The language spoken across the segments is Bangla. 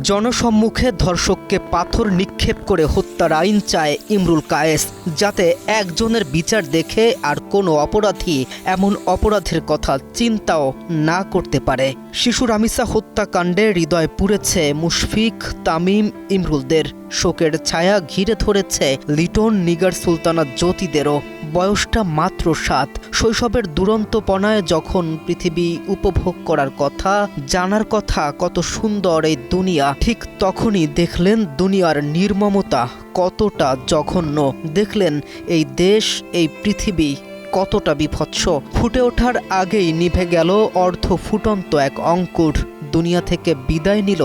জনসম্মুখে ধর্ষককে পাথর নিক্ষেপ করে হত্যার আইন চায় ইমরুল কায়েস, যাতে একজনের বিচার দেখে আর কোনো অপরাধী এমন অপরাধের কথা চিন্তাও না করতে পারে। শিশু রামিসা হত্যাকাণ্ডে হৃদয় পুড়েছে মুশফিক, তামিম, ইমরুলদের। শোকের ছায়া ঘিরে ধরেছে লিটন, নিগার, সুলতানা, জ্যোতিদেরও। বয়সটা মাত্র 7। শৈশবের দুরন্তপনায় যখন পৃথিবী উপভোগ করার কথা, জানার কথা কত সুন্দর এই দুনিয়া, ঠিক তখনই দেখলেন দুনিয়ার নির্মমতা কতটা জঘন্য। দেখলেন এই দেশ, এই পৃথিবী কতটা বিভৎস। ফুটে ওঠার আগেই নিভে গেল অর্ধ ফুটন্ত এক অঙ্কুর। দুনিয়া থেকে বিদায় নিল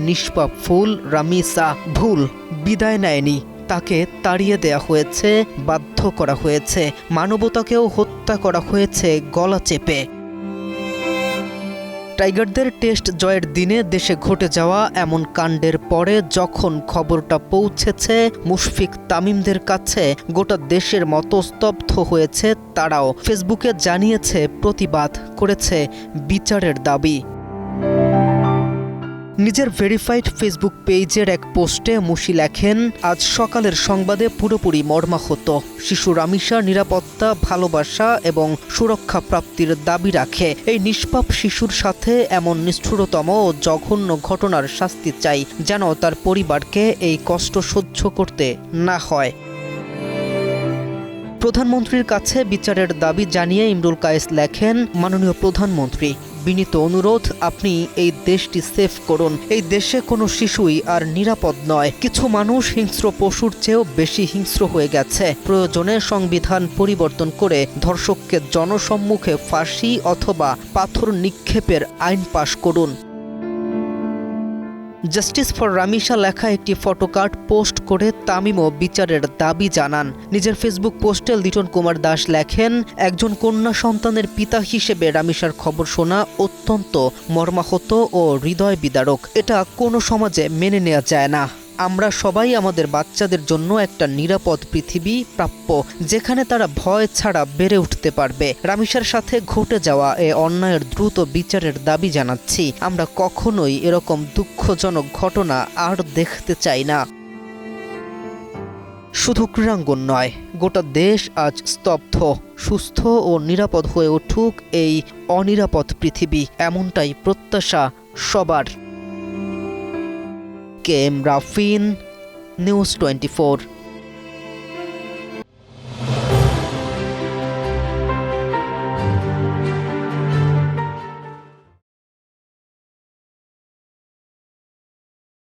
নিষ্পাপ ফুল রামিসা। ভুল, বিদায় নেয়নি, তাকে তাড়িয়ে দেয়া হয়েছে, বাধ্য করা হয়েছে, মানবতাকেও হত্যা করা হয়েছে গলা চেপে। টাইগারদের টেস্ট জয়ের দিনে দেশে ঘটে যাওয়া এমন কাণ্ডের পরে যখন খবরটা পৌঁছেছে মুশফিক, তামিমদের কাছে, গোটা দেশের মতো স্তব্ধ হয়েছে তারাও। ফেসবুকে জানিয়েছে, প্রতিবাদ করেছে, বিচারের দাবি। নিজের ভেরিফাইড ফেসবুক পেজের এক পোস্টে মুশি লেখেন, আজ সকালের সংবাদে পুরোপুরি মর্মাহত। শিশু রামিসা নিরাপত্তা, ভালোবাসা এবং সুরক্ষা প্রাপ্তির দাবি রাখে। এই নিষ্পাপ শিশুর সাথে এমন নিষ্ঠুরতম ও জঘন্য ঘটনার শাস্তি চাই, যেন তার পরিবারকে এই কষ্ট সহ্য করতে না হয়। প্রধানমন্ত্রীর কাছে বিচারের দাবি জানিয়ে ইমরুল কায়েস লেখেন, মাননীয় প্রধানমন্ত্রী, বিনীত অনুরোধ, আপনি এই দেশটি সেভ করুন। এই দেশে কোনো শিশুই আর নিরাপদ নয়। কিছু মানুষ হিংস্র পশুর চেয়েও বেশি হিংস্র হয়ে গেছে। প্রয়োজনে সংবিধান পরিবর্তন করে ধর্ষককে জনসম্মুখে ফাঁসি অথবা পাথর নিক্ষেপের আইন পাশ করুন। জাস্টিস ফর রামিসা লেখা একটি ফটোকার্ড পোস্ট করে তামিমও বিচারের দাবি জানান। নিজের ফেসবুক পোস্টে লিটন কুমার দাস লেখেন, একজন কন্যা সন্তানের পিতা হিসেবে রামিসার খবর শোনা অত্যন্ত মর্মাহত ও হৃদয় বিদারক। এটা কোনো সমাজে মেনে নেওয়া যায় না। আমরা সবাই আমাদের বাচ্চাদের জন্য একটা নিরাপদ পৃথিবী প্রাপ্য, যেখানে তারা ভয় ছাড়া বেড়ে উঠতে পারবে। রামিসার সাথে ঘটে যাওয়া এ অন্যায়ের দ্রুত বিচারের দাবি জানাচ্ছি। আমরা কখনোই এরকম দুঃখজনক ঘটনা আর দেখতে চাই না। শুধু ক্রীড়াঙ্গন নয়, গোটা দেশ আজ স্তব্ধ। সুস্থ ও নিরাপদ হয়ে উঠুক এই অনিরাপদ পৃথিবী, এমনটাই প্রত্যাশা সবার। KM রাফিন, নিউজ 24।